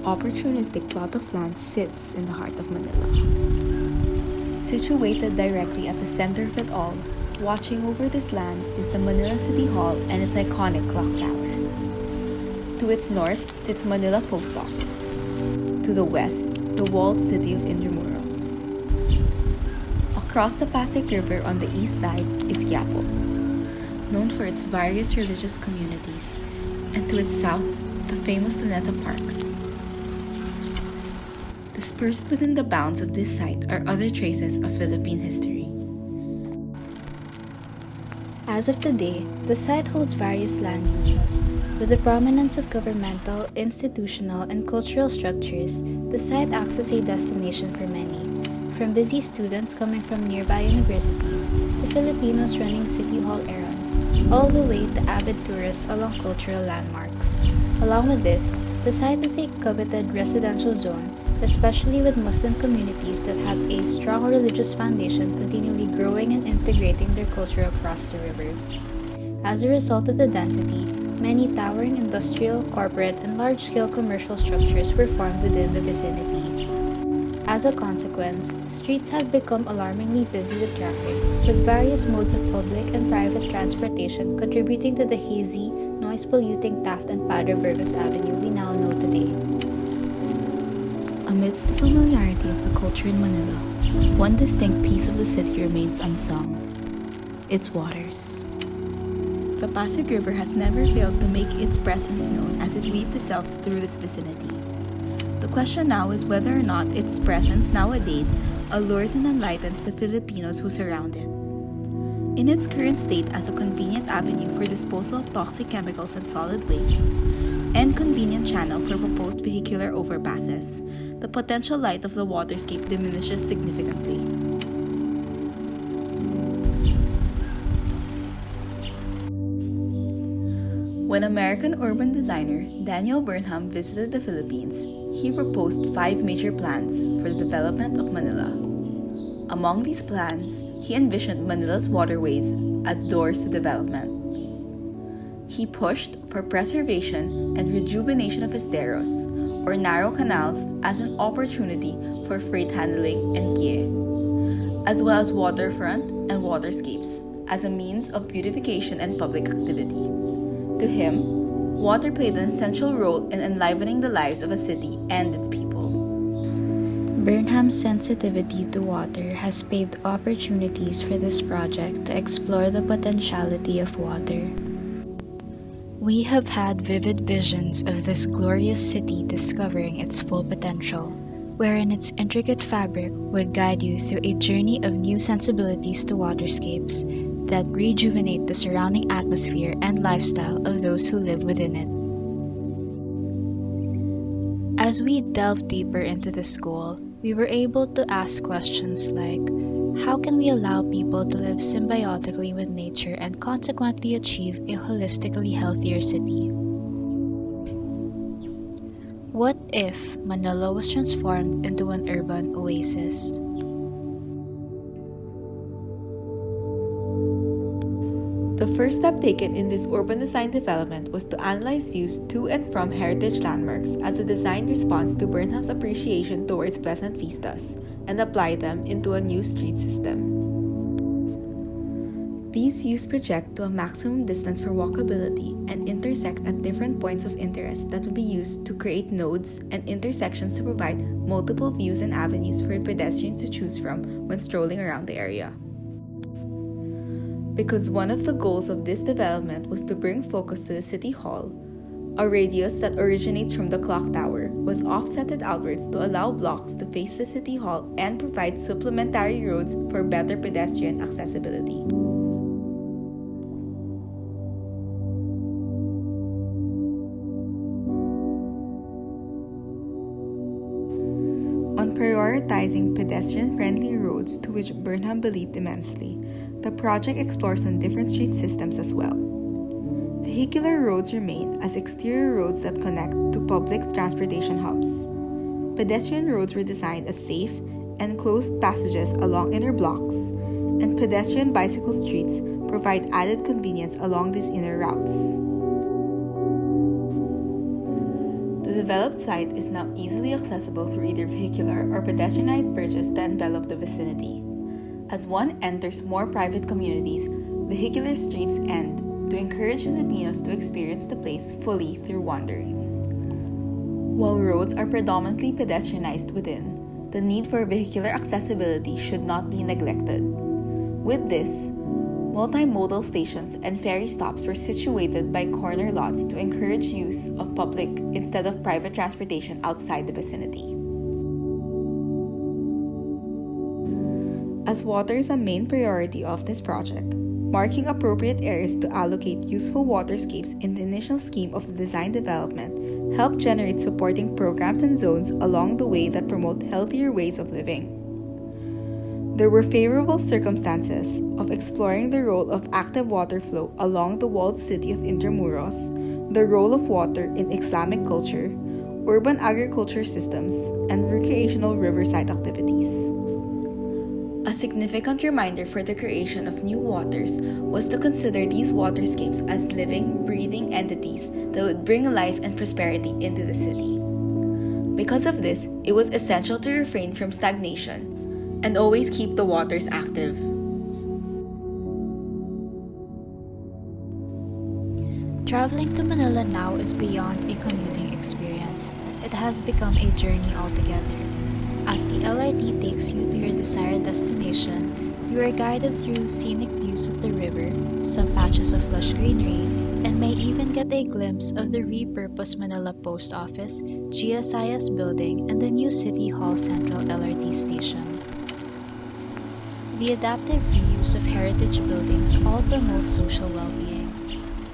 opportunistic plot of land sits in the heart of Manila. Situated directly at the center of it all, watching over this land is the Manila City Hall and its iconic clock tower. To its north sits Manila Post Office. To the west, the walled city of Intramuros. Across the Pasig River on the east side is Quiapo, known for its various religious communities, and to its south, the famous Luneta Park. Dispersed within the bounds of this site are other traces of Philippine history. As of today, the site holds various land uses. With the prominence of governmental, institutional, and cultural structures, the site acts as a destination for many, from busy students coming from nearby universities to Filipinos running City Hall errands, all the way to avid tourists along cultural landmarks. Along with this, the site is a coveted residential zone, especially with Muslim communities that have a strong religious foundation continually growing and integrating their culture across the river. As a result of the density, many towering industrial, corporate, and large-scale commercial structures were formed within the vicinity. As a consequence, streets have become alarmingly busy with traffic, with various modes of public and private transportation contributing to the hazy, noise-polluting Taft and Padre Burgos Avenue we now know today. Amidst the familiarity of the culture in Manila, one distinct piece of the city remains unsung: its waters. The Pasig River has never failed to make its presence known as it weaves itself through this vicinity. The question now is whether or not its presence nowadays allures and enlightens the Filipinos who surround it. In its current state as a convenient avenue for disposal of toxic chemicals and solid waste, and convenient channel for proposed vehicular overpasses, the potential light of the waterscape diminishes significantly. When American urban designer Daniel Burnham visited the Philippines, he proposed 5 major plans for the development of Manila. Among these plans, he envisioned Manila's waterways as doors to development. He pushed for preservation and rejuvenation of esteros, or narrow canals, as an opportunity for freight handling and kie, as well as waterfront and waterscapes as a means of beautification and public activity. To him, water played an essential role in enlivening the lives of a city and its people. Burnham's sensitivity to water has paved opportunities for this project to explore the potentiality of water. We have had vivid visions of this glorious city discovering its full potential, wherein its intricate fabric would guide you through a journey of new sensibilities to waterscapes that rejuvenate the surrounding atmosphere and lifestyle of those who live within it. As we delve deeper into the school, we were able to ask questions like, how can we allow people to live symbiotically with nature and consequently achieve a holistically healthier city? What if Manila was transformed into an urban oasis? The first step taken in this urban design development was to analyze views to and from heritage landmarks as a design response to Burnham's appreciation towards pleasant vistas, and apply them into a new street system. These views project to a maximum distance for walkability and intersect at different points of interest that will be used to create nodes and intersections to provide multiple views and avenues for pedestrians to choose from when strolling around the area. Because one of the goals of this development was to bring focus to the City Hall, a radius that originates from the clock tower was offsetted outwards to allow blocks to face the City Hall and provide supplementary roads for better pedestrian accessibility. On prioritizing pedestrian-friendly roads, to which Burnham believed immensely, the project explores on different street systems as well. Vehicular roads remain as exterior roads that connect to public transportation hubs. Pedestrian roads were designed as safe, enclosed passages along inner blocks, and pedestrian bicycle streets provide added convenience along these inner routes. The developed site is now easily accessible through either vehicular or pedestrianized bridges that envelop the vicinity. As one enters more private communities, vehicular streets end to encourage Filipinos to experience the place fully through wandering. While roads are predominantly pedestrianized within, the need for vehicular accessibility should not be neglected. With this, multimodal stations and ferry stops were situated by corner lots to encourage use of public instead of private transportation outside the vicinity. As water is a main priority of this project, marking appropriate areas to allocate useful waterscapes in the initial scheme of the design development helped generate supporting programs and zones along the way that promote healthier ways of living. There were favorable circumstances of exploring the role of active water flow along the walled city of Intramuros, the role of water in Islamic culture, urban agriculture systems, and recreational riverside activities. A significant reminder for the creation of new waters was to consider these waterscapes as living, breathing entities that would bring life and prosperity into the city. Because of this, it was essential to refrain from stagnation and always keep the waters active. Traveling to Manila now is beyond a commuting experience. It has become a journey altogether. As the LRT takes you to your desired destination, you are guided through scenic views of the river, some patches of lush greenery, and may even get a glimpse of the repurposed Manila Post Office, GSIS building, and the new City Hall Central LRT station. The adaptive reuse of heritage buildings all promote social well-being.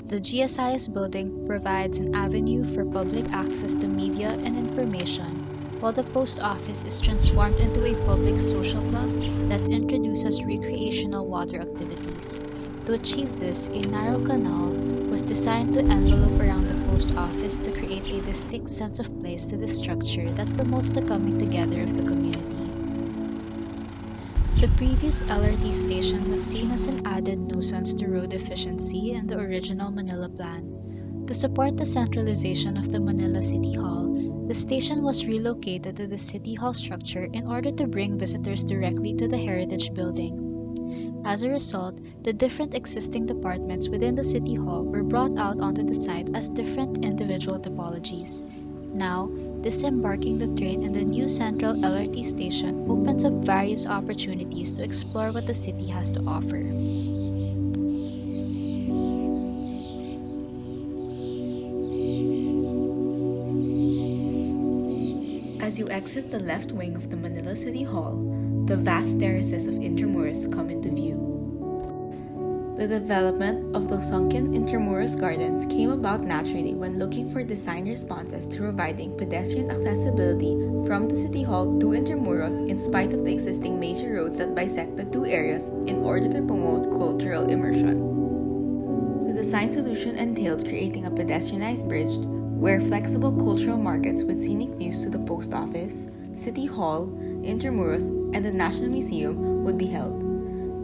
The GSIS building provides an avenue for public access to media and information, while the post office is transformed into a public social club that introduces recreational water activities. To achieve this, a narrow canal was designed to envelope around the post office to create a distinct sense of place to the structure that promotes the coming together of the community. The previous LRT station was seen as an added nuisance to road efficiency in the original Manila plan. To support the centralization of the Manila City Hall, the station was relocated to the City Hall structure in order to bring visitors directly to the Heritage Building. As a result, the different existing departments within the City Hall were brought out onto the site as different individual topologies. Now, disembarking the train in the new central LRT station opens up various opportunities to explore what the city has to offer. As you exit the left wing of the Manila City Hall, the vast terraces of Intramuros come into view. The development of the sunken Intramuros Gardens came about naturally when looking for design responses to providing pedestrian accessibility from the City Hall to Intramuros in spite of the existing major roads that bisect the two areas in order to promote cultural immersion. The design solution entailed creating a pedestrianized bridge where flexible cultural markets with scenic views to the post office, City Hall, Intramuros, and the National Museum would be held.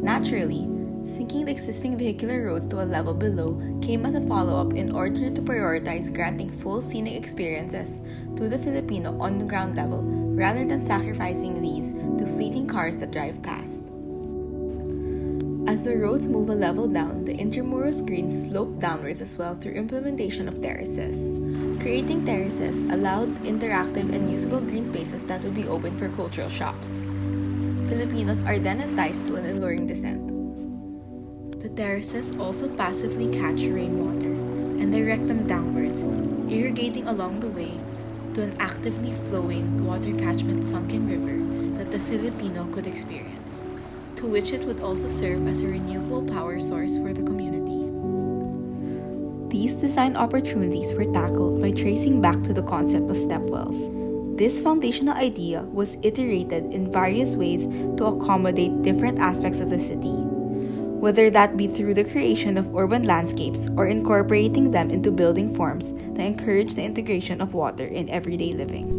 Naturally, sinking the existing vehicular roads to a level below came as a follow-up in order to prioritize granting full scenic experiences to the Filipino on the ground level rather than sacrificing these to fleeting cars that drive past. As the roads move a level down, the Intramuros greens slope downwards as well through implementation of terraces. Creating terraces allowed interactive and usable green spaces that would be open for cultural shops. Filipinos are then enticed to an alluring descent. The terraces also passively catch rainwater and direct them downwards, irrigating along the way to an actively flowing water catchment sunken river that the Filipino could experience, to which it would also serve as a renewable power source for the community. These design opportunities were tackled by tracing back to the concept of stepwells. This foundational idea was iterated in various ways to accommodate different aspects of the city, whether that be through the creation of urban landscapes or incorporating them into building forms that encourage the integration of water in everyday living.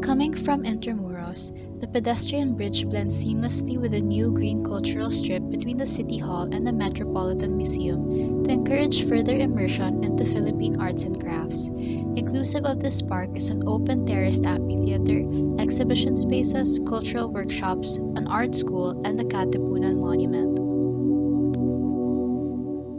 Coming from Intramuros, The pedestrian bridge blends seamlessly with the new green cultural strip between the City Hall and the Metropolitan Museum to encourage further immersion into Philippine arts and crafts. Inclusive of this park is an open terraced amphitheater, exhibition spaces, cultural workshops, an art school, and the Katipunan Monument.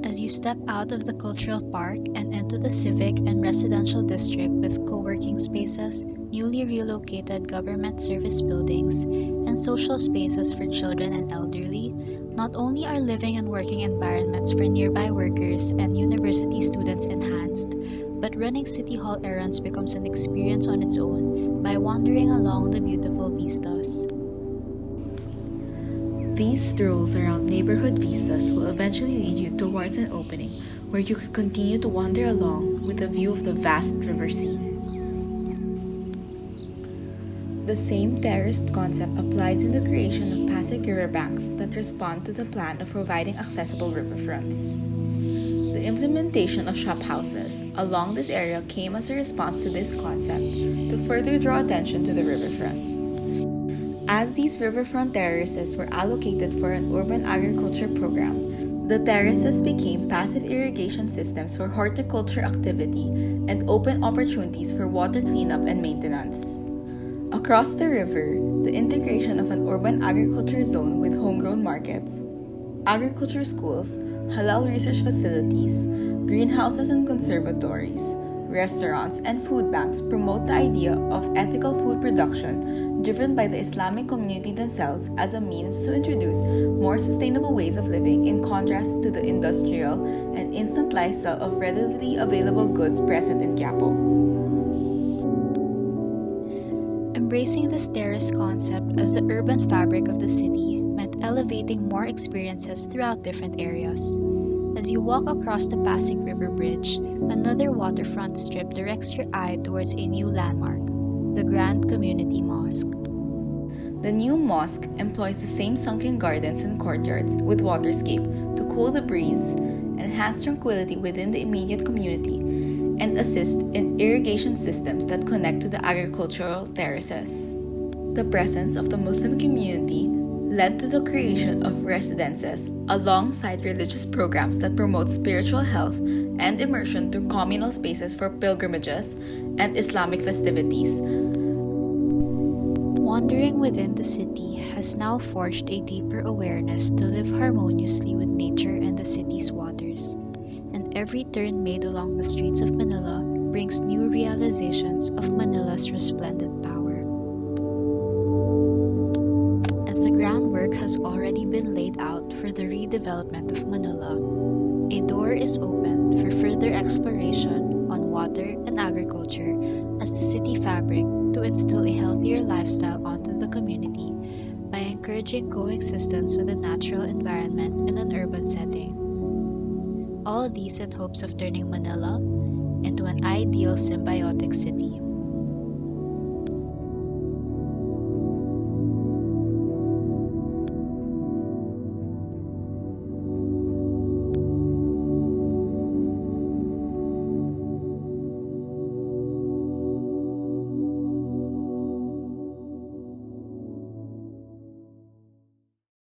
As you step out of the cultural park and into the civic and residential district with co-working spaces, newly relocated government service buildings, and social spaces for children and elderly, not only are living and working environments for nearby workers and university students enhanced, but running City Hall errands becomes an experience on its own by wandering along the beautiful vistas. These strolls around neighborhood vistas will eventually lead you towards an opening where you could continue to wander along with a view of the vast river scene. The same terraced concept applies in the creation of Pasig riverbanks that respond to the plan of providing accessible riverfronts. The implementation of shophouses along this area came as a response to this concept to further draw attention to the riverfront. As these riverfront terraces were allocated for an urban agriculture program, the terraces became passive irrigation systems for horticulture activity and open opportunities for water cleanup and maintenance. Across the river, the integration of an urban agriculture zone with homegrown markets, agriculture schools, halal research facilities, greenhouses and conservatories, restaurants, and food banks promote the idea of ethical food production driven by the Islamic community themselves as a means to introduce more sustainable ways of living in contrast to the industrial and instant lifestyle of readily available goods present in Quiapo. Embracing this terrace concept as the urban fabric of the city meant elevating more experiences throughout different areas. As you walk across the Pasig River Bridge, another waterfront strip directs your eye towards a new landmark, the Grand Community Mosque. The new mosque employs the same sunken gardens and courtyards with waterscape to cool the breeze, enhance tranquility within the immediate community, and assist in irrigation systems that connect to the agricultural terraces. The presence of the Muslim community led to the creation of residences alongside religious programs that promote spiritual health and immersion through communal spaces for pilgrimages and Islamic festivities. Wandering within the city has now forged a deeper awareness to live harmoniously with nature and the city's waters, and every turn made along the streets of Manila brings new realizations of Manila's resplendent power. As the groundwork has already been laid out for the redevelopment of Manila, a door is opened for further exploration on water and agriculture as the city fabric to instill a healthier lifestyle onto the community by encouraging coexistence with the natural environment in an urban setting. All these in hopes of turning Manila into an ideal symbiotic city.